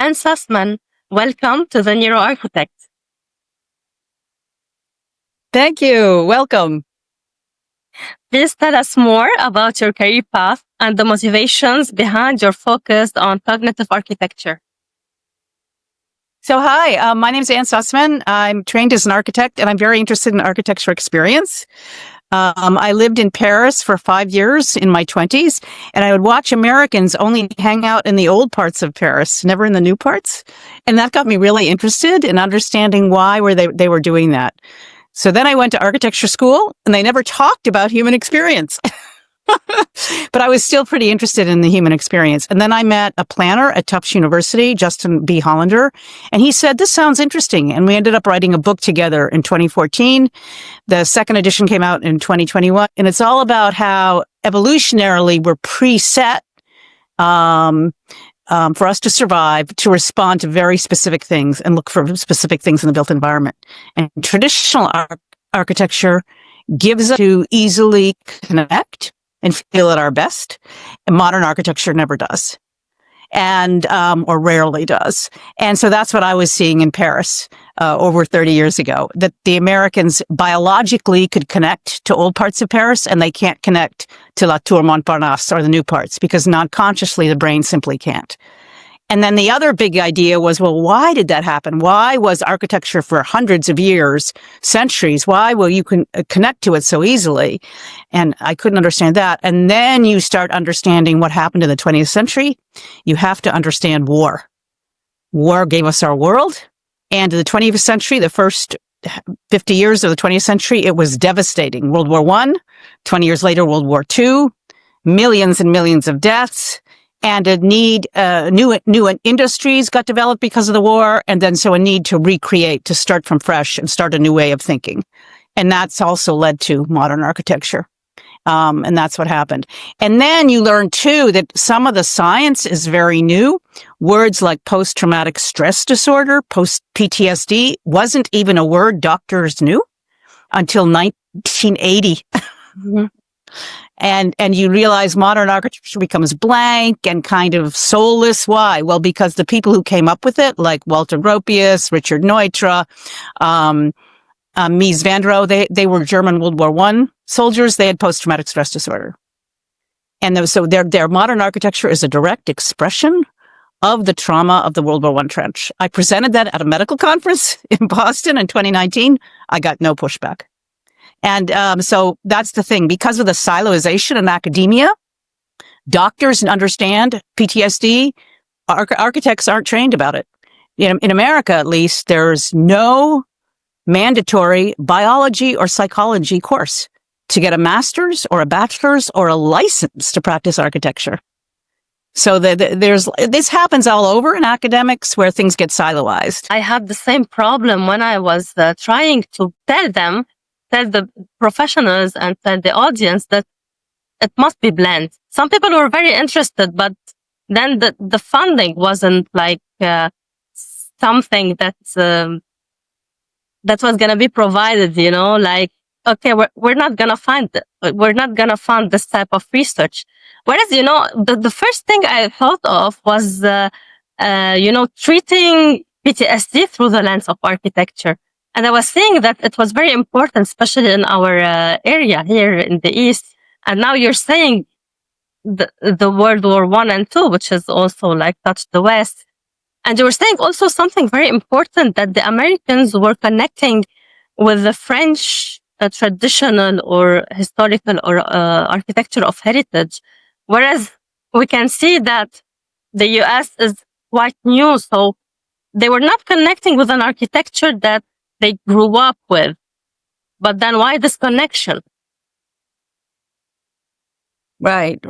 and Sussman. Welcome to the Neuroarchitect. Thank you. Welcome. Please tell us more about your career path and the motivations behind your focus on cognitive architecture. So hi, my name is Ann Sussman. I'm trained as an architect, and I'm very interested in architecture experience. I lived in Paris for 5 years in my 20s, and I would watch Americans only hang out in the old parts of Paris, never in the new parts. And that got me really interested in understanding why they were doing that. So then I went to architecture school, and they never talked about human experience. But I was still pretty interested in the human experience. And then I met a planner at Tufts University, Justin B. Hollander, and he said, this sounds interesting. And we ended up writing a book together in 2014. The second edition came out in 2021. And it's all about how evolutionarily we're preset for us to survive, to respond to very specific things and look for specific things in the built environment. And traditional architecture gives us to easily connect and feel at our best. And modern architecture never does. And, or rarely does. And so that's what I was seeing in Paris, over 30 years ago, that the Americans biologically could connect to old parts of Paris and they can't connect to La Tour Montparnasse or the new parts because non-consciously the brain simply can't. And then the other big idea was, well, why did that happen? Why was architecture for hundreds of years, centuries? Why will you connect to it so easily? And I couldn't understand that. And then you start understanding what happened in the 20th century. You have to understand war. War gave us our world. And in the 20th century, the first 50 years of the 20th century, it was devastating. World War I, 20 years later, World War II, millions and millions of deaths. And a need, new industries got developed because of the war. And then so a need to recreate, to start from fresh and start a new way of thinking. And that's also led to modern architecture. And that's what happened. And then you learn too that some of the science is very new. Words like post-traumatic stress disorder, post-PTSD wasn't even a word doctors knew until 1980. Mm-hmm. And you realize modern architecture becomes blank and kind of soulless. Why? Well, because the people who came up with it, like Walter Gropius, Richard Neutra, Mies van der Rohe, they were German World War I soldiers. They had post-traumatic stress disorder. And so their modern architecture is a direct expression of the trauma of the World War I trench. I presented that at a medical conference in Boston in 2019. I got no pushback. And so that's the thing. Because of the siloization in academia, doctors understand PTSD. Architects aren't trained about it. In America, at least, there's no mandatory biology or psychology course to get a master's or a bachelor's or a license to practice architecture. So this happens all over in academics where things get siloized. I had the same problem when I was trying to tell the professionals and tell the audience that it must be blend. Some people were very interested, but then the funding wasn't like something that was going to be provided, like, okay, we're not going to fund this type of research. Whereas, the first thing I thought of was, treating PTSD through the lens of architecture. And I was saying that it was very important, especially in our area here in the East. And now you're saying the World War I and II, which is also like touched the West. And you were saying also something very important, that the Americans were connecting with the French traditional or historical or architecture of heritage. Whereas we can see that the US is quite new. So they were not connecting with an architecture that they grew up with. But then why this connection? Right.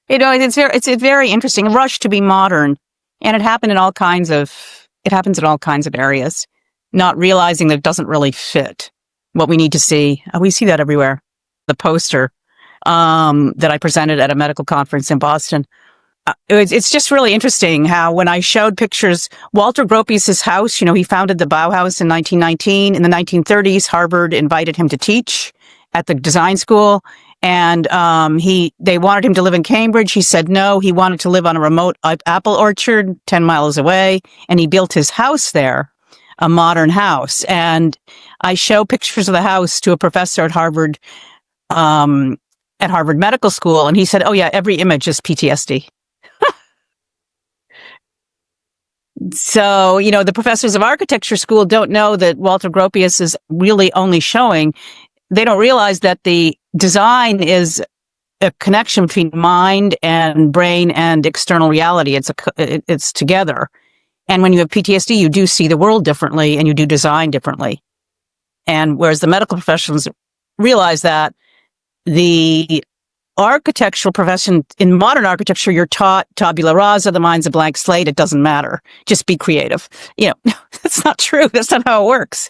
It's a very interesting rush to be modern. And it happens in all kinds of areas, not realizing that it doesn't really fit what we need to see. We see that everywhere. The poster, that I presented at a medical conference in Boston. It's just really interesting how when I showed pictures, Walter Gropius's house, he founded the Bauhaus in 1919. In the 1930s, Harvard invited him to teach at the design school. And they wanted him to live in Cambridge. He said no. He wanted to live on a remote apple orchard 10 miles away, and he built his house there, a modern house. And I show pictures of the house to a professor at Harvard Medical School, and he said, "Oh yeah, every image is PTSD." So, the professors of architecture school don't know that Walter Gropius is really only showing. They don't realize that the design is a connection between mind and brain and external reality. It's together. And when you have PTSD, you do see the world differently and you do design differently. And whereas the medical professions realize that, the architectural profession, in modern architecture, you're taught tabula rasa, the mind's a blank slate. It doesn't matter. Just be creative. That's not true. That's not how it works.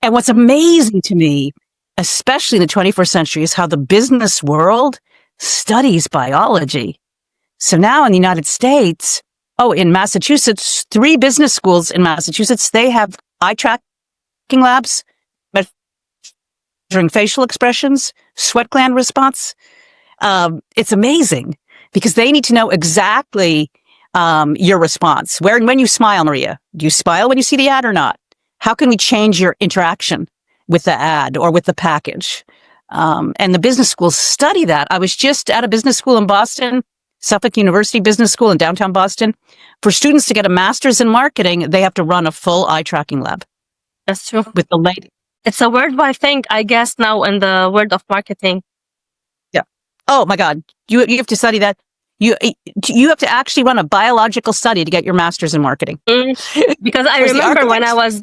And what's amazing to me, especially in the 21st century, is how the business world studies biology. So now in the United States, in Massachusetts, 3 business schools in Massachusetts, they have eye tracking labs, measuring facial expressions, sweat gland response. It's amazing because they need to know exactly your response. When you smile, Maria, do you smile when you see the ad or not? How can we change your interaction with the ad or with the package? And the business schools study that. I was just at a business school in Boston, Suffolk University Business School in downtown Boston. For students to get a master's in marketing, they have to run a full eye tracking lab. That's true. With the lady. It's a worldwide thing, I guess, now in the world of marketing. Yeah. Oh my God. You have to study that. You have to actually run a biological study to get your master's in marketing. Because I remember when I was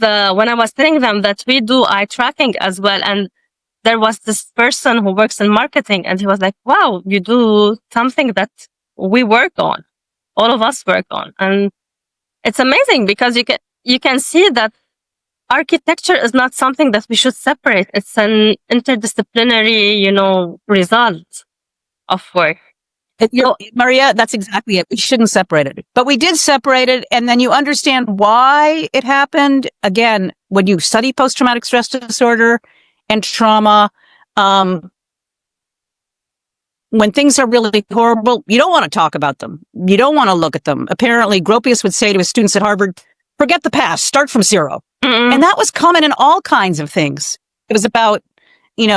telling them that we do eye tracking as well, and there was this person who works in marketing, and he was like, "Wow, you do something that we work on, all of us work on," and it's amazing because you can see that architecture is not something that we should separate. It's an interdisciplinary, result of work. Maria, that's exactly it. We shouldn't separate it. But we did separate it, and then you understand why it happened. Again, when you study post-traumatic stress disorder and trauma, when things are really horrible, you don't want to talk about them. You don't want to look at them. Apparently, Gropius would say to his students at Harvard, forget the past, start from zero. Mm-hmm. And that was common in all kinds of things. It was about, we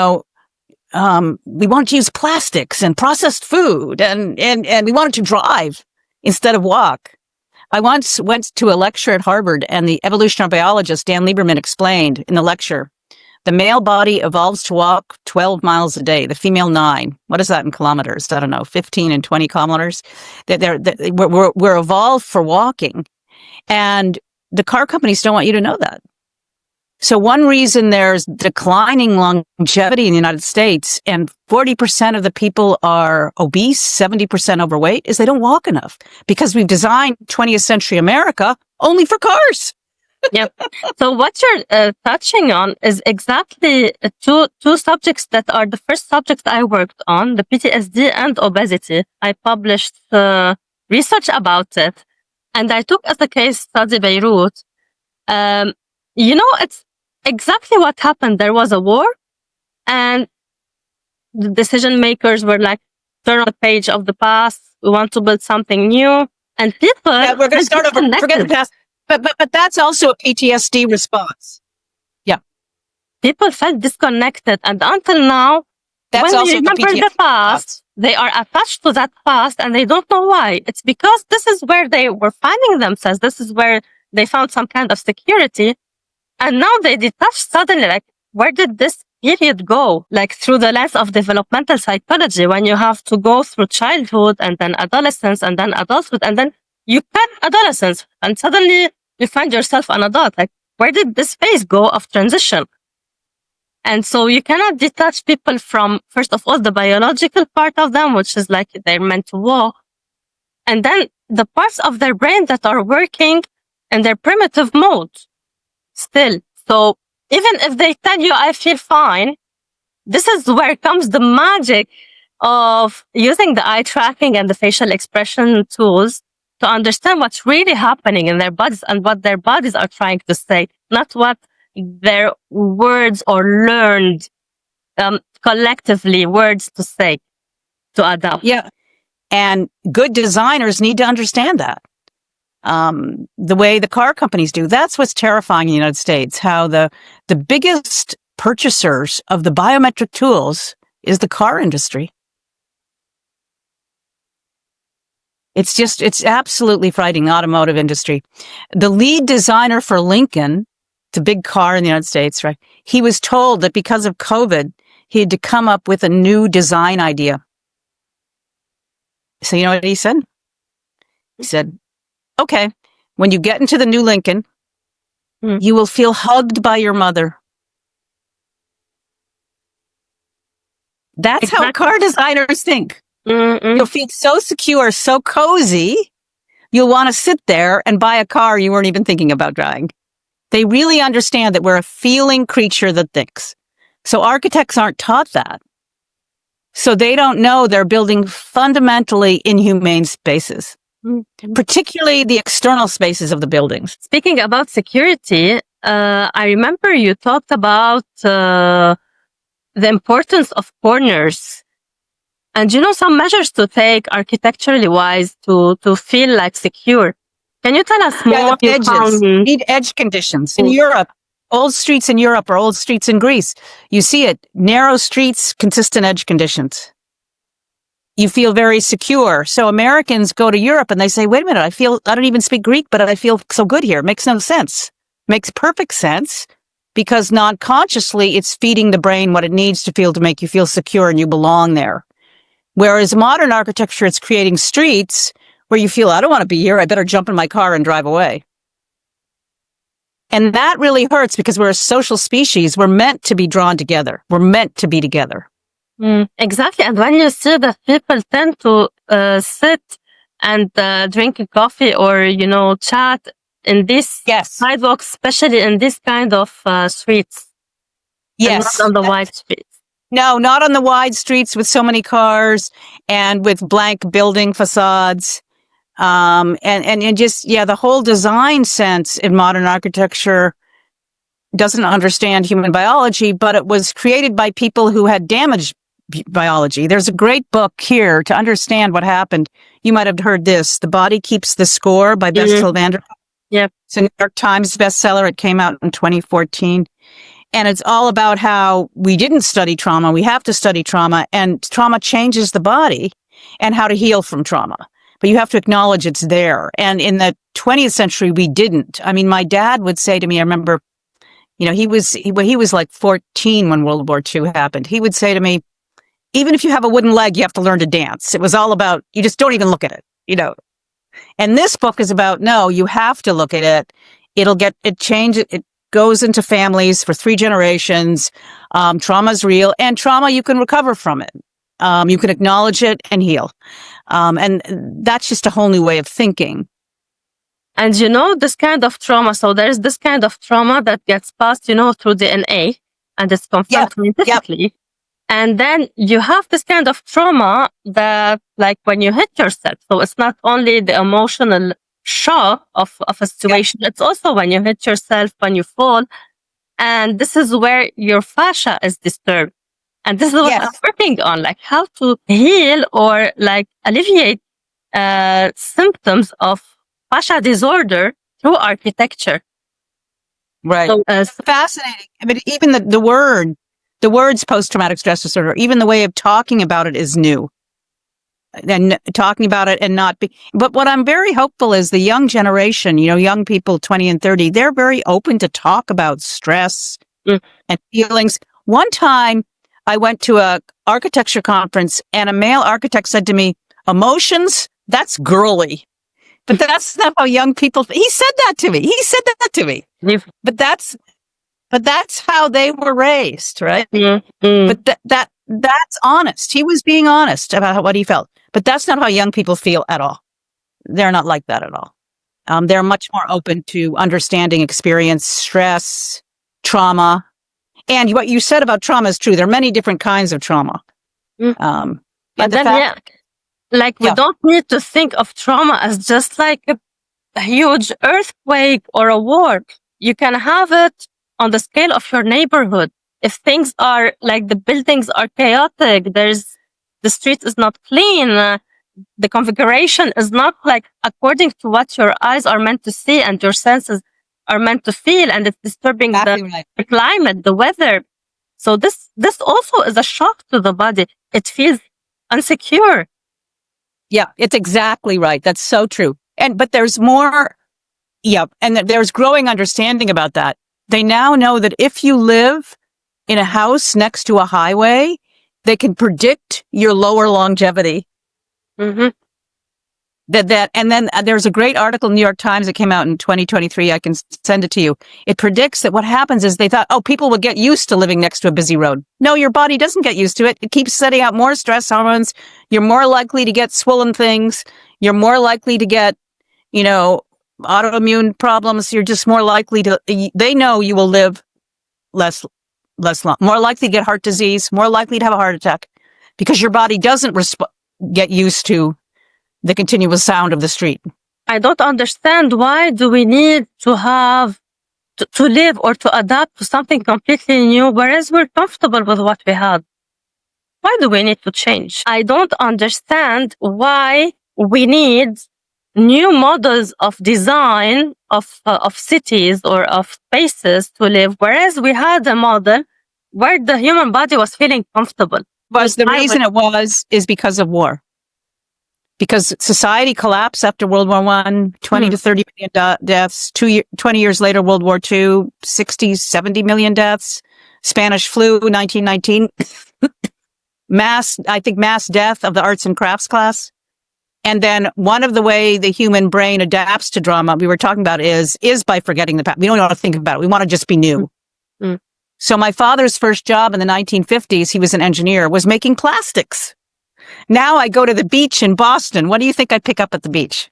wanted to use plastics and processed food, and we wanted to drive instead of walk. I once went to a lecture at Harvard, and the evolutionary biologist Dan Lieberman explained in the lecture, the male body evolves to walk 12 miles a day, the female 9. What is that in kilometers? I don't know, 15 and 20 kilometers. We're evolved for walking. And the car companies don't want you to know that. So one reason there's declining longevity in the United States and 40% of the people are obese, 70% overweight, is they don't walk enough because we've designed 20th century America only for cars. Yep. So what you're touching on is exactly two subjects that are the first subjects I worked on, the PTSD and obesity. I published research about it, and I took as a case study Beirut. It's exactly what happened. There was a war, and the decision makers were like, turn on the page of the past. We want to build something new, and people. Yeah, we're going to start over. Forget the past. But that's also a PTSD response. Yeah. People felt disconnected. And until now, that's when they remember the past, they are attached to that past and they don't know why. It's because this is where they were finding themselves. This is where they found some kind of security. And now they detach suddenly, like, where did this period go? Like through the lens of developmental psychology, when you have to go through childhood and then adolescence and then adulthood and then you cut adolescence and suddenly you find yourself an adult. Like, where did this phase go of transition? And so you cannot detach people from, first of all, the biological part of them, which is like they're meant to walk. And then the parts of their brain that are working in their primitive mode still. So even if they tell you, I feel fine, this is where comes the magic of using the eye tracking and the facial expression tools to understand what's really happening in their bodies and what their bodies are trying to say, not what their words or learned. collectively words to say to adapt. Yeah. And good designers need to understand that. The way the car companies do. That's what's terrifying in the United States, how the biggest purchasers of the biometric tools is the car industry. It's absolutely frightening, the automotive industry. The lead designer for Lincoln, it's a big car in the United States, right? He was told that because of COVID, he had to come up with a new design idea. So you know what he said? He said, okay, when you get into the new Lincoln, you will feel hugged by your mother. That's how car designers think. You'll feel so secure, so cozy, you'll want to sit there and buy a car you weren't even thinking about driving. They really understand that we're a feeling creature that thinks. So architects aren't taught that. So they don't know they're building fundamentally inhumane spaces, particularly the external spaces of the buildings. Speaking about security, I remember you talked about the importance of corners and, some measures to take architecturally wise to feel like secure. Can you tell us more? Yeah, edges. You need edge conditions. In Europe, old streets in Europe or old streets in Greece, you see it. Narrow streets, consistent edge conditions. You feel very secure. So Americans go to Europe and they say, wait a minute, I don't even speak Greek, but I feel so good here. It makes no sense. Makes perfect sense because non-consciously it's feeding the brain what it needs to feel to make you feel secure and you belong there. Whereas modern architecture, it's creating streets where you feel, I don't want to be here. I better jump in my car and drive away. And that really hurts because we're a social species. We're meant to be drawn together. We're meant to be together. Exactly. And when you see that people tend to sit and drink coffee or, chat in this sidewalks, especially in this kind of streets. Yes. And not on the wide streets. No, not on the wide streets with so many cars and with blank building facades. And just, the whole design sense in modern architecture doesn't understand human biology, but it was created by people who had damaged biology. There's a great book here to understand what happened. You might have heard this, The Body Keeps the Score by Bessel van der Kolk. Yep. It's a New York Times bestseller. It came out in 2014. And it's all about how we didn't study trauma. We have to study trauma, and trauma changes the body and how to heal from trauma. But you have to acknowledge it's there. And in the 20th century, we didn't. I mean, my dad would say to me, I remember, he was like 14 when World War II happened. He would say to me, even if you have a wooden leg, you have to learn to dance. It was all about, you just don't even look at it, And this book is about, no, you have to look at it. It goes into families for 3 generations. Trauma is real, and trauma, you can recover from it. You can acknowledge it and heal. And that's just a whole new way of thinking. And this kind of trauma, so there's this kind of trauma that gets passed, through DNA, and it's confirmed scientifically. Yep. And then you have this kind of trauma that, like, when you hit yourself, so it's not only the emotional shock of a situation, it's also when you hit yourself, when you fall. And this is where your fascia is disturbed. And this is what I'm working on, like how to heal or like alleviate symptoms of fascia disorder through architecture. Right. So, fascinating. I mean, even the words post-traumatic stress disorder, even the way of talking about it is new. And talking about it and not be, but what I'm very hopeful is the young generation, young people 20 and 30, they're very open to talk about stress and feelings. One time I went to a architecture conference and a male architect said to me, emotions, that's girly. But that's not how young people, he said that to me. But that's how they were raised, right? But that's honest. He was being honest about what he felt. But that's not how young people feel at all. They're not like that at all. They're much more open to understanding experience, stress, trauma. And what you said about trauma is true. There are many different kinds of trauma. And then, we don't need to think of trauma as just like a huge earthquake or a war. You can have it on the scale of your neighborhood. if things are like the buildings are chaotic, the street is not clean, the configuration is not like according to what your eyes are meant to see and your senses are meant to feel, and it's disturbing the climate, the weather. So this also is a shock to the body. It feels insecure. Yeah, it's exactly right. That's so true. But there's more. Yeah, and there's growing understanding about that. They now know that if you live in a house next to a highway, they can predict your lower longevity. Mm-hmm. And then there's a great article in the New York Times that came out in 2023. I can send it to you. It predicts that what happens is they thought, oh, people will get used to living next to a busy road. No, your body doesn't get used to it. It keeps setting out more stress hormones. You're more likely to get swollen things. You're more likely to get, autoimmune problems. You're just more likely they know you will live less long, more likely to get heart disease, more likely to have a heart attack because your body doesn't get used to the continuous sound of the street. I don't understand, why do we need to have to live or to adapt to something completely new, whereas we're comfortable with what we had? Why do we need to change? I don't understand why we need new models of design of cities or of spaces to live, whereas we had a model where the human body was feeling comfortable. But the reason is because of war. Because society collapsed after World War I, 20 to 30 million deaths. 20 years later, World War II, 60, 70 million deaths. Spanish flu, 1919. mass death of the arts and crafts class. And then one of the way the human brain adapts to drama we were talking about is by forgetting the past. We don't want to think about it. We want to just be new. Mm-hmm. So my father's first job in the 1950s, he was an engineer, was making plastics. Now I go to the beach in Boston. What do you think I pick up at the beach?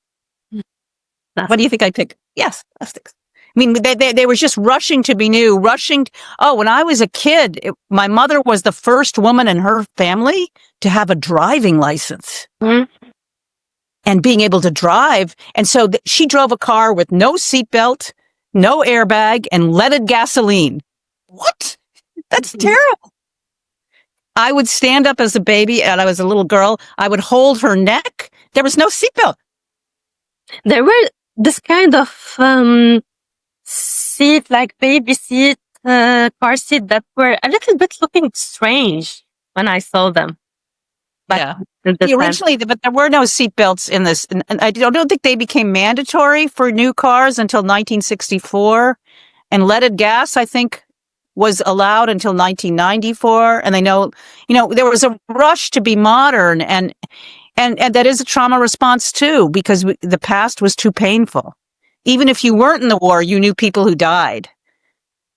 Plastics. What do you think I pick? Yes, plastics. I mean, they were just rushing to be new, when I was a kid, my mother was the first woman in her family to have a driving license. Mm-hmm. And being able to drive. And so she drove a car with no seatbelt, no airbag, and leaded gasoline. What? That's terrible. I would stand up as a baby, and I was a little girl. I would hold her neck. There was no seatbelt. There were this kind of seat, like baby seat, car seat, that were a little bit looking strange when I saw them. Yeah. Originally, but there were no seatbelts in this. And I don't think they became mandatory for new cars until 1964. And leaded gas, I think, was allowed until 1994. And they know, there was a rush to be modern. And that is a trauma response too, because the past was too painful. Even if you weren't in the war, you knew people who died.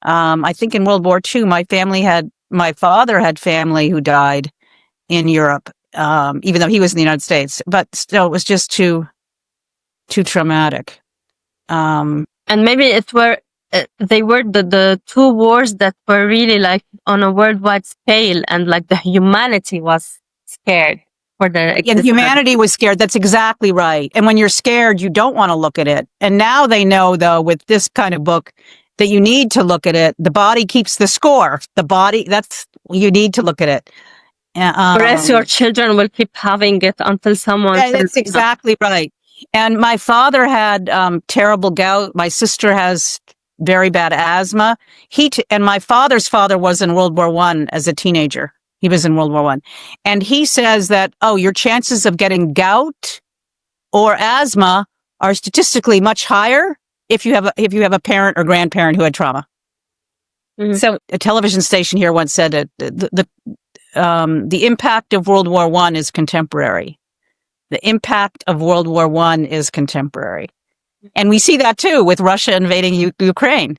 I think in World War II, my father had family who died in Europe, even though he was in the United States, but still it was just too traumatic. And maybe they were the two wars that were really like on a worldwide scale, and like the humanity was scared for the existence. And humanity was scared. That's exactly right. And when you're scared, you don't want to look at it. And now they know, though, with this kind of book, that you need to look at it. The body keeps the score. You need to look at it. Or else your children will keep having it until someone... Yeah, that's exactly right. And my father had terrible gout. My sister has very bad asthma. And my father's father was in World War I as a teenager. He was in World War I. And he says that, your chances of getting gout or asthma are statistically much higher if you have a parent or grandparent who had trauma. Mm-hmm. So a television station here once said that the impact of World War I is contemporary. The impact of World War I is contemporary. And we see that too with Russia invading Ukraine.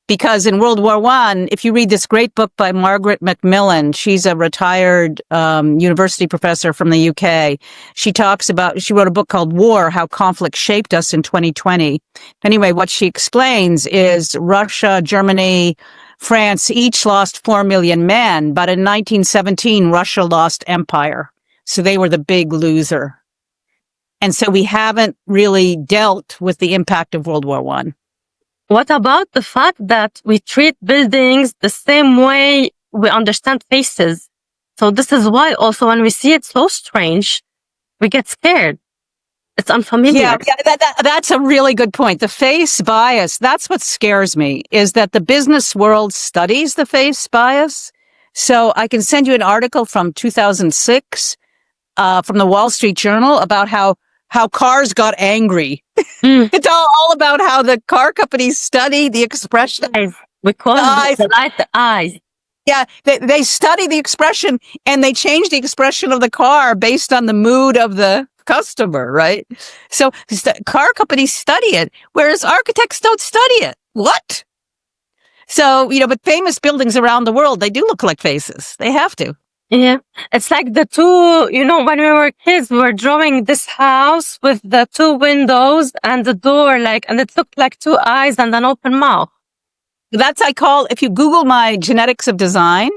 Because in World War I, if you read this great book by Margaret Macmillan, she's a retired university professor from the UK. She wrote a book called War, How Conflict Shaped Us in 2020. Anyway, what she explains is Russia, Germany, France each lost 4 million men, but in 1917, Russia lost empire. So they were the big loser. And so we haven't really dealt with the impact of World War I. What about the fact that we treat buildings the same way we understand faces? So this is why also when we see it so strange, we get scared. It's unfamiliar. That's a really good point. The face bias, that's what scares me, is that the business world studies the face bias. So I can send you an article from 2006 from the Wall Street Journal about how cars got angry. Mm. It's all about how the car companies study the expression. Eyes. We call the eyes. Yeah, they study the expression and they change the expression of the car based on the mood of the customer, right? So car companies study it, whereas architects don't study it. What? So, but famous buildings around the world, they do look like faces. They have to. Yeah. It's like the two, when we were kids, we were drawing this house with the two windows and the door, and it looked like two eyes and an open mouth. If you Google my genetics of design,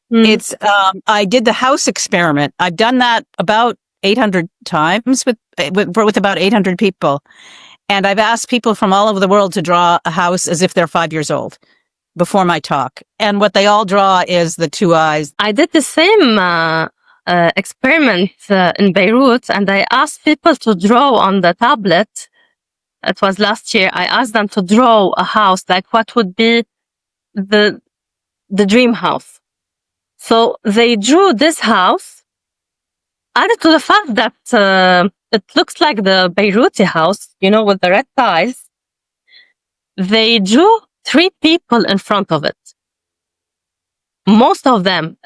it's, I did the house experiment. I've done that about 800 times with about 800 people. And I've asked people from all over the world to draw a house as if they're 5 years old before my talk. And what they all draw is the two eyes. I did the same experiment in Beirut, and I asked people to draw on the tablet. It was last year. I asked them to draw a house, like what would be the dream house. So they drew this house, added to the fact that it looks like the Beiruti house, with the red tiles. They drew 3 people in front of it. Most of them,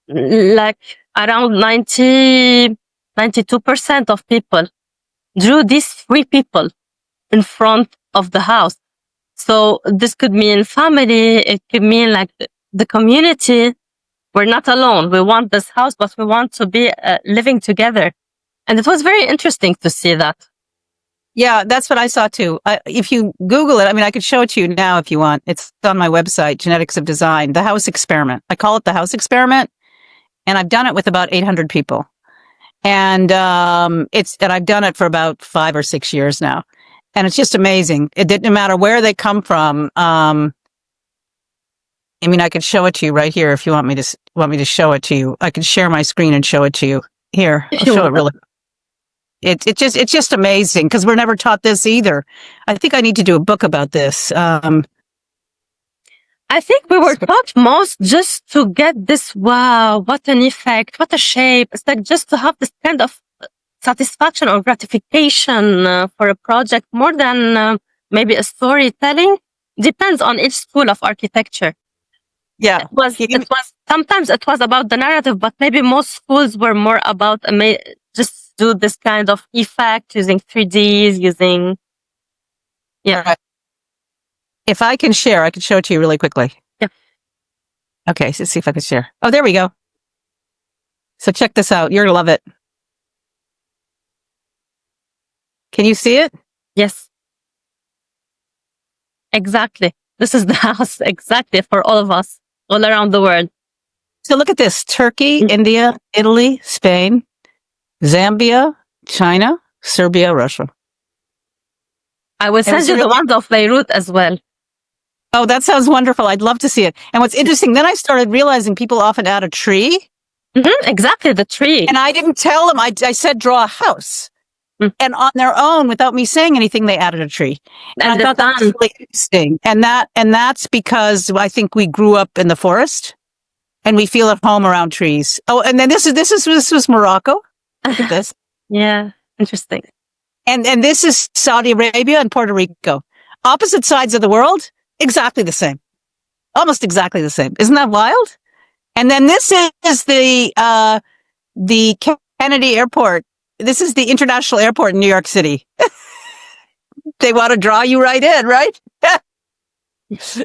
like around 92% of people drew these 3 people in front of the house. So this could mean family. It could mean like the community. We're not alone. We want this house, but we want to be living together. And it was very interesting to see that. Yeah, that's what I saw too. If you Google it, I could show it to you now if you want. It's on my website, Genetics of Design, the house experiment. I call it the house experiment. And I've done it with about 800 people. And I've done it for about 5 or 6 years now. And it's just amazing. It didn't matter where they come from. I could show it to you right here if you want me to show it to you. I can share my screen and show it to you. Here, I'll show it really. It's just amazing because we're never taught this either. I think I need to do a book about this. I think we were taught most just to get this, wow, what an effect, what a shape. It's like just to have this kind of satisfaction or gratification for a project more than maybe a storytelling. Depends on each school of architecture. Yeah. Sometimes it was about the narrative, but maybe most schools were more about just do this kind of effect using 3Ds, using. Yeah. Right. If I can share, I can show it to you really quickly. Yeah. Okay, so let's see if I can share. Oh, there we go. So check this out. You're going to love it. Can you see it? Yes. Exactly. This is the house exactly for all of us all around the world. So look at this. Turkey, India, Italy, Spain, Zambia, China, Serbia, Russia. I will send you the ones of Beirut as well. Oh, that sounds wonderful. I'd love to see it. And what's interesting, then I started realizing people often add a tree. Exactly, the tree. And I didn't tell them. I said, draw a house. And on their own, without me saying anything, they added a tree. And I thought that was really interesting. And that's because I think we grew up in the forest and we feel at home around trees. Oh, and then this was Morocco. Look at this. Yeah, interesting. And this is Saudi Arabia and Puerto Rico. Opposite sides of the world, exactly the same. Almost exactly the same. Isn't that wild? And then this is the Kennedy Airport. This is the international airport in New York City. They want to draw you right in, right? So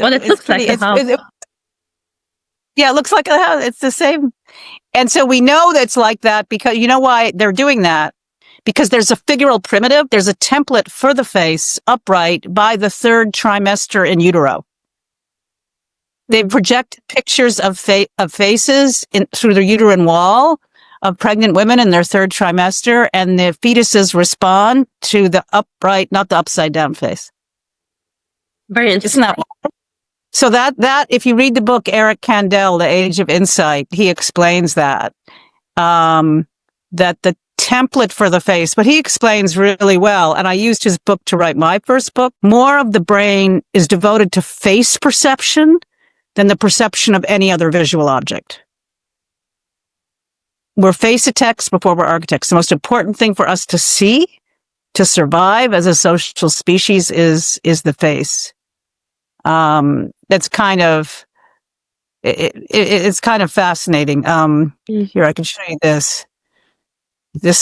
well, it looks like a house. Yeah, it looks like a house. It's the same. And so we know that's like that because you know why they're doing that? Because there's a figural primitive. There's a template for the face upright by the 3rd trimester in utero. They project pictures of faces through the uterine wall of pregnant women in their third trimester, and the fetuses respond to the upright, not the upside down face. Very interesting. Isn't that? So that if you read the book, Eric Kandel, The Age of Insight, he explains that, that the template for the face, but he explains really well. And I used his book to write my first book. More of the brain is devoted to face perception than the perception of any other visual object. We're face-architects before we're architects. The most important thing for us to see, to survive as a social species is the face. That's kind of, it's kind of fascinating. Here, I can show you this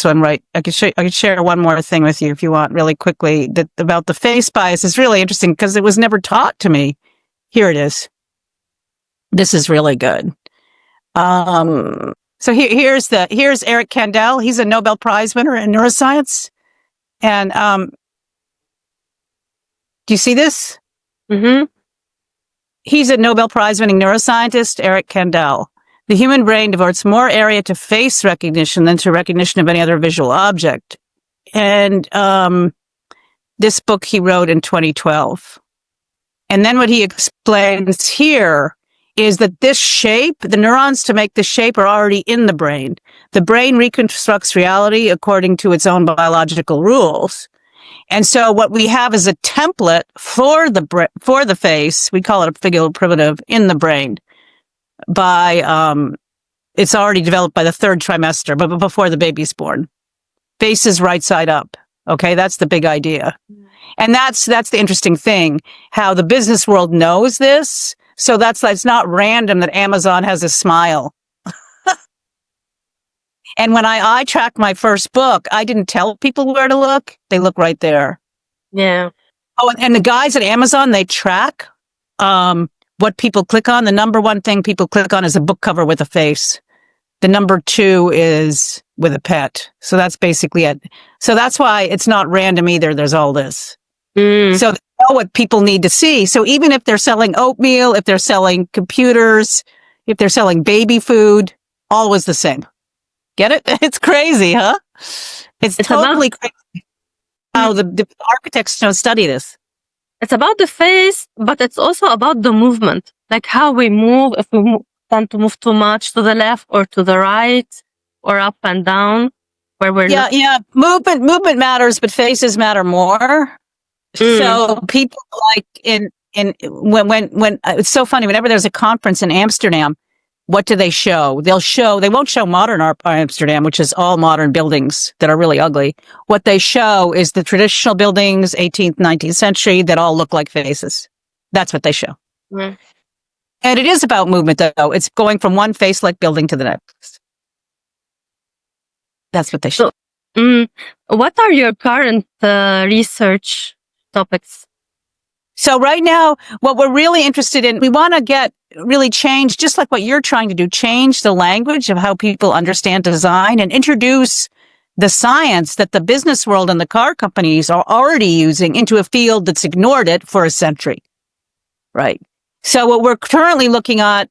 one, right? I could share one more thing with you if you want really quickly that about the face bias is really interesting because it was never taught to me. Here it is. This is really good. So here's Eric Kandel. He's a Nobel Prize winner in neuroscience. And, do you see this? Mm-hmm. He's a Nobel Prize winning neuroscientist, Eric Kandel. The human brain devotes more area to face recognition than to recognition of any other visual object. And, this book he wrote in 2012. And then what he explains here is that this shape, the neurons to make the shape are already in the brain. The brain reconstructs reality according to its own biological rules. And so what we have is a template for the face. We call it a figural primitive in the brain it's already developed by the third trimester, but before the baby's born. Face is right side up. Okay. That's the big idea. And that's the interesting thing, how the business world knows this. So it's not random that Amazon has a smile. And when I tracked my first book, I didn't tell people where to look. They look right there. Yeah. Oh, and the guys at Amazon, they track what people click on. The number one thing people click on is a book cover with a face. The number two is with a pet. So that's basically it. So that's why it's not random either. There's all this. So they know what people need to see. So even if they're selling oatmeal, if they're selling computers, if they're selling baby food, always the same. Get it? It's crazy, huh? It's totally crazy how the architects don't study this. It's about the face, but it's also about the movement, like how we move, if we tend to move too much to the left or to the right or up and down, where we're Yeah. Movement matters, but faces matter more. So people like when it's so funny, whenever there's a conference in Amsterdam, what do they show? They won't show modern Amsterdam, which is all modern buildings that are really ugly. What they show is the traditional buildings, 18th, 19th century, that all look like faces. That's what they show. And it is about movement, though. It's going from one face-like building to the next. That's what they show. So, what are your current research topics? So right now, what we're really interested in, we want to really change, just like what you're trying to do, change the language of how people understand design and introduce the science that the business world and the car companies are already using into a field that's ignored it for a century. Right. So what we're currently looking at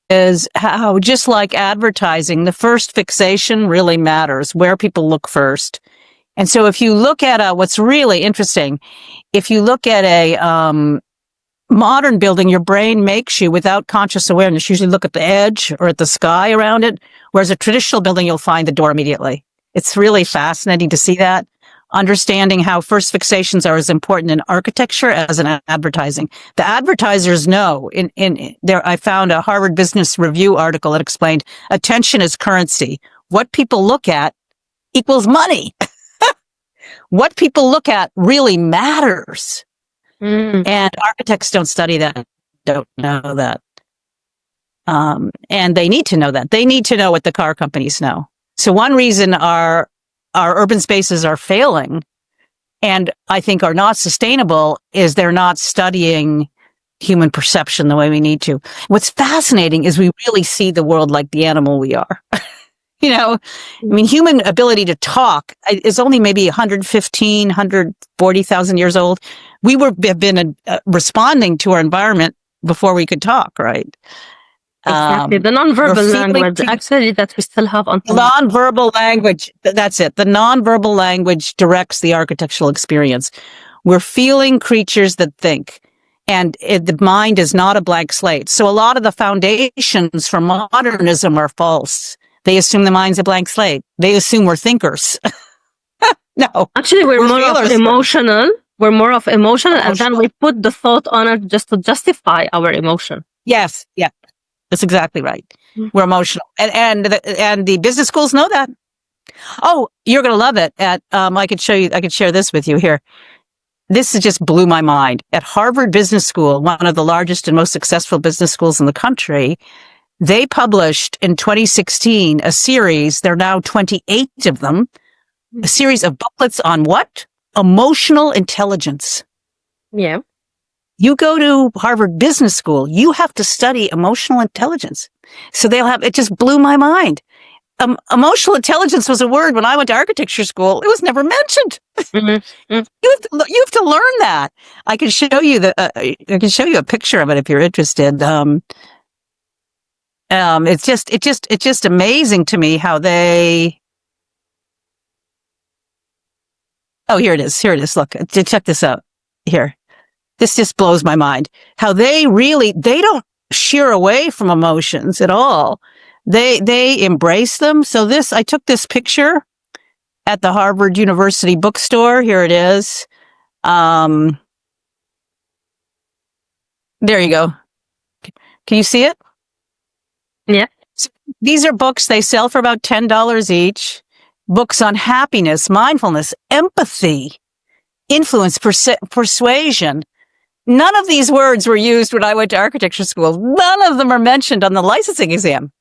is how, just like advertising, the first fixation really matters, where people look first. And so if you look at what's really interesting, if you look at a modern building, your brain makes you, without conscious awareness, usually look at the edge or at the sky around it, whereas a traditional building, you'll find the door immediately. It's really fascinating to see that, understanding how first fixations are as important in architecture as in advertising. The advertisers know. I found a Harvard Business Review article that explained attention is currency. What people look at equals money. What people look at really matters. And architects don't study that, don't know that. And they need to know that. They need to know what the car companies know. So one reason our urban spaces are failing and I think are not sustainable is they're not studying human perception the way we need to. What's fascinating is we really see the world like the animal we are. You know, I mean, human ability to talk is only maybe 115, 140,000 years old. Have been responding to our environment before we could talk, right? Exactly. The nonverbal language, actually, that we still have on the nonverbal language. That's it. The nonverbal language directs the architectural experience. We're feeling creatures that think, and the mind is not a blank slate. So a lot of the foundations for modernism are false. They assume the mind's a blank slate. They assume we're thinkers. No. Actually, we're more of emotional. We're more of emotional, and then we put the thought on it just to justify our emotion. Yes. Yeah. That's exactly right. We're emotional. And the business schools know that. Oh, you're going to love it. I could share this with you here. This just blew my mind. At Harvard Business School, one of the largest and most successful business schools in the country, they published in 2016 a series, there are now 28 of them, a series of booklets on what? Emotional intelligence. Yeah. You go to Harvard Business School, you have to study emotional intelligence. So it just blew my mind. Emotional intelligence was a word when I went to architecture school. It was never mentioned. Mm-hmm. You have to learn that. I can show you a picture of it if you're interested. It's just amazing to me how they. Oh, here it is. Here it is. Look, check this out. Here, this just blows my mind. How they don't sheer away from emotions at all. They embrace them. So I took this picture at the Harvard University bookstore. Here it is. There you go. Can you see it? Yeah. So these are books they sell for about $10 each. Books on happiness, mindfulness, empathy, influence, persuasion. None of these words were used when I went to architecture school. None of them are mentioned on the licensing exam.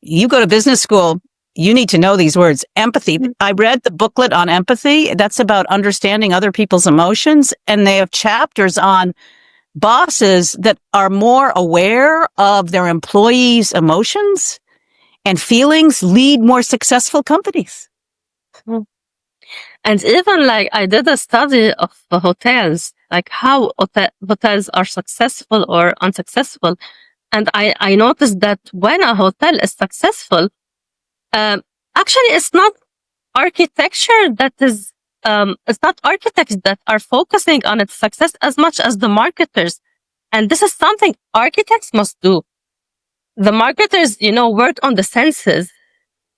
You go to business school, you need to know these words. Empathy. I read the booklet on empathy. That's about understanding other people's emotions. And they have chapters on bosses that are more aware of their employees' emotions and feelings lead more successful companies. And even I did a study of hotels, like how hotels are successful or unsuccessful. And I noticed that when a hotel is successful, actually it's not architecture that is, it's not architects that are focusing on its success as much as the marketers. And this is something architects must do. The marketers, work on the senses.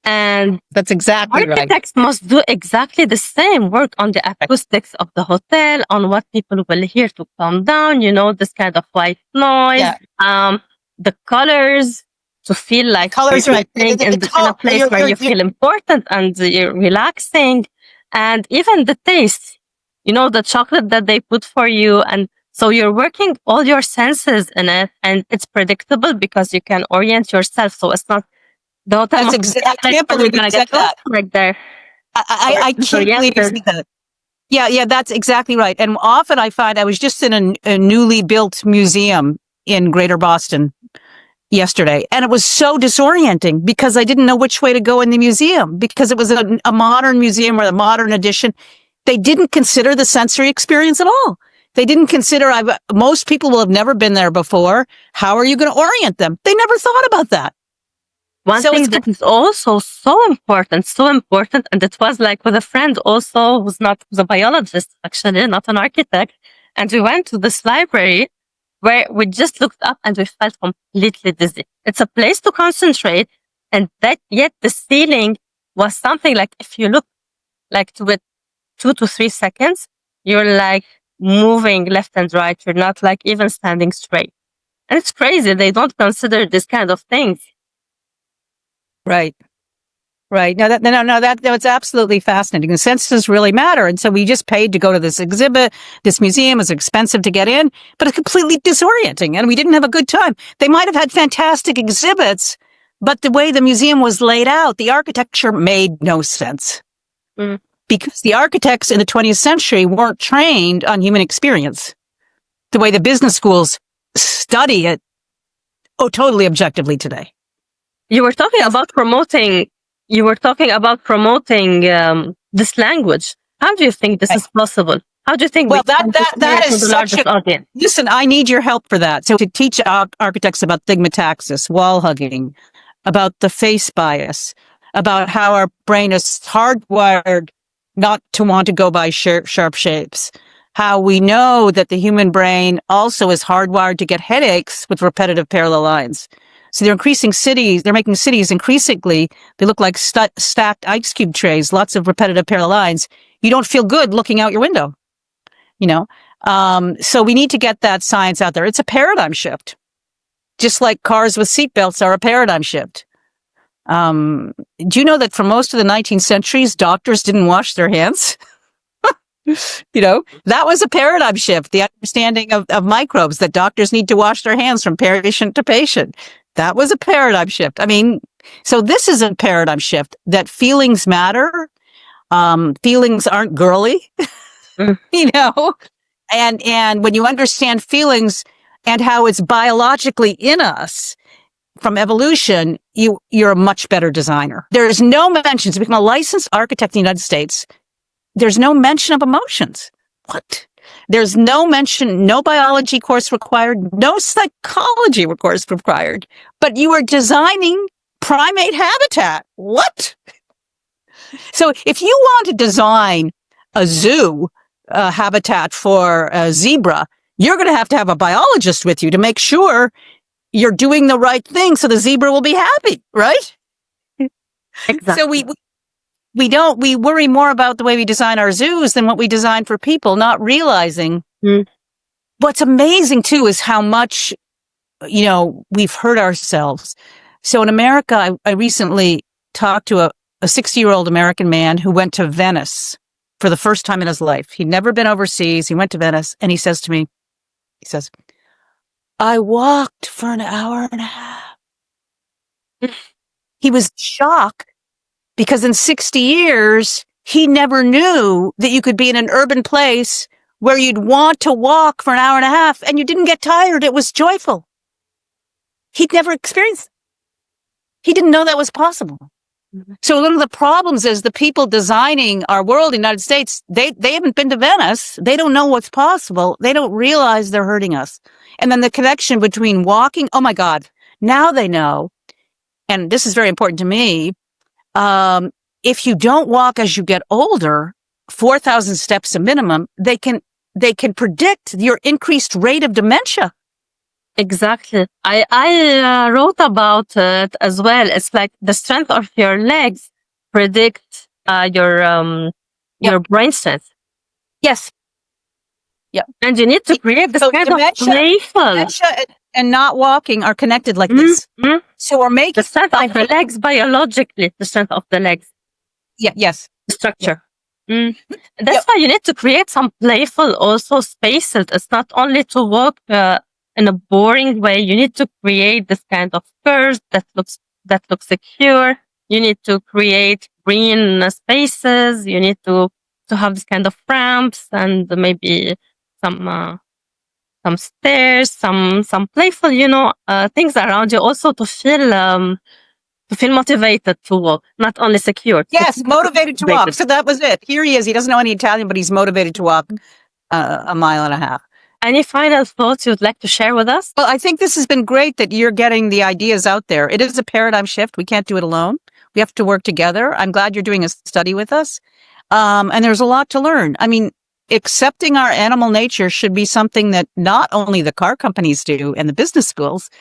And that's exactly right. Architects must do exactly the same work on the acoustics of the hotel, on what people will hear to calm down, this kind of white noise, the colors, to feel like colors, right? in a place where you feel important and you're relaxing. And even the taste, the chocolate that they put for you. And so you're working all your senses in it, and it's predictable because you can orient yourself. So it's not the hotel. That's exactly. I can't believe you said that. Right there. I can't believe you said that. Yeah, that's exactly right. And often I find I was just in a newly built museum in Greater Boston yesterday, and it was so disorienting because I didn't know which way to go in the museum because it was a modern museum or a modern edition. They didn't consider the sensory experience at all. They didn't consider most people will have never been there before. How are you going to orient them? They never thought about that. One thing that is also so important, and it was with a friend also who's a biologist, actually, not an architect. And we went to this library where we just looked up and we felt completely dizzy. It's a place to concentrate. And yet the ceiling was something if you look to it 2 to 3 seconds, you're moving left and right. You're not even standing straight. And it's crazy. They don't consider this kind of things. Right. No, that's absolutely fascinating. The senses really matter. And so we just paid to go to this exhibit. This museum is expensive to get in, but it's completely disorienting. And we didn't have a good time. They might have had fantastic exhibits, but the way the museum was laid out, the architecture made no sense. Because the architects in the 20th century weren't trained on human experience the way the business schools study it totally objectively today. You were talking about promoting this language. How do you think this is possible? How do you think Well, we can that to is the such largest audience? Listen, I need your help for that. So to teach architects about stigmataxis, wall hugging, about the face bias, about how our brain is hardwired not to want to go by sharp shapes, how we know that the human brain also is hardwired to get headaches with repetitive parallel lines. So they're making cities increasingly, they look like stacked ice cube trays, lots of repetitive parallel lines. You don't feel good looking out your window, you know? So we need to get that science out there. It's a paradigm shift, just like cars with seatbelts are a paradigm shift. Do you know that for most of the 19th centuries, doctors didn't wash their hands? That was a paradigm shift. The understanding of microbes, that doctors need to wash their hands from patient to patient. That was a paradigm shift. I mean, so this is a paradigm shift, that feelings matter. Feelings aren't girly, and when you understand feelings and how it's biologically in us, from evolution, you're a much better designer. There's no mention to become a licensed architect in the United States. There's no mention of emotions. What? There's no mention, no biology course required, no psychology course required, but you are designing primate habitat. What? So if you want to design a zoo habitat for a zebra, you're going to have a biologist with you to make sure you're doing the right thing so the zebra will be happy, right? Exactly. So we worry more about the way we design our zoos than what we design for people, not realizing what's amazing too is how much, we've hurt ourselves. So in America, I recently talked to a 60-year-old American man who went to Venice for the first time in his life. He'd never been overseas. He went to Venice and he says to me, I walked for an hour and a half. He was shocked because in 60 years, he never knew that you could be in an urban place where you'd want to walk for an hour and a half and you didn't get tired. It was joyful. He'd never experienced it. He didn't know that was possible. So one of the problems is the people designing our world in the United States, they haven't been to Venice. They don't know what's possible. They don't realize they're hurting us. And then the connection between walking, oh my God, now they know. And this is very important to me. If you don't walk as you get older, 4,000 steps a minimum, they can predict your increased rate of dementia. Exactly. I wrote about it as well. It's like the strength of your legs predict your brain strength. Yes. Yeah. And you need to create this kind of playful. Dementia and not walking are connected like this. So we're making the strength of the legs biologically, the strength of the legs. Yeah. Yes. The structure. That's why you need to create some playful also spaces. It's not only to walk in a boring way. You need to create this kind of curves that looks secure. You need to create green spaces. You need to have this kind of ramps and maybe some stairs, some playful, things around you also to feel motivated to walk, not only secure. Yes, motivated to walk. So that was it. Here he is. He doesn't know any Italian, but he's motivated to walk a mile and a half. Any final thoughts you'd like to share with us? Well, I think this has been great that you're getting the ideas out there. It is a paradigm shift. We can't do it alone. We have to work together. I'm glad you're doing a study with us. And there's a lot to learn. I mean, accepting our animal nature should be something that not only the car companies do and the business schools,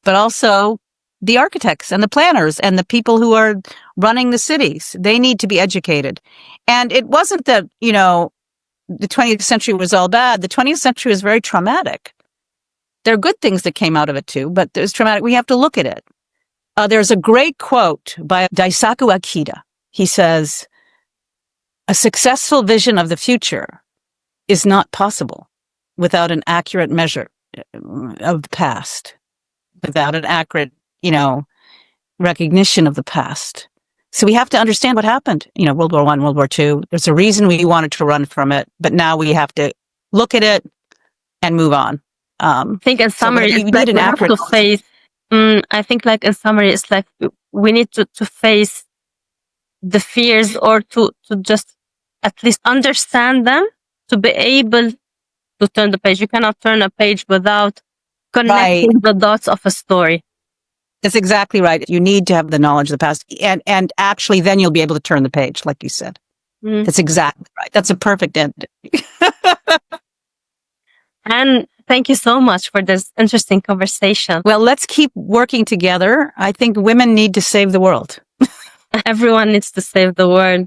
but also the architects and the planners and the people who are running the cities. They need to be educated. And it wasn't that, the 20th century was all bad. The 20th century was very traumatic. There are good things that came out of it too, but there's traumatic. We have to look at it. There's a great quote by Daisaku Akita. He says, a successful vision of the future is not possible without an accurate measure of the past, without an accurate, recognition of the past. So we have to understand what happened, World War I, World War II. There's a reason we wanted to run from it, but now we have to look at it and move on. I think in summary, we need an accurate to face. I think like in summary, it's like we need to face the fears or to just at least understand them to be able to turn the page. You cannot turn a page without connecting the dots of a story. That's exactly right. You need to have the knowledge of the past, and actually then you'll be able to turn the page, like you said. That's exactly right. That's a perfect end. And thank you so much for this interesting conversation. Well, let's keep working together. I think women need to save the world. Everyone needs to save the world.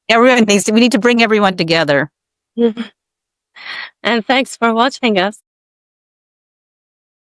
We need to bring everyone together. And thanks for watching us.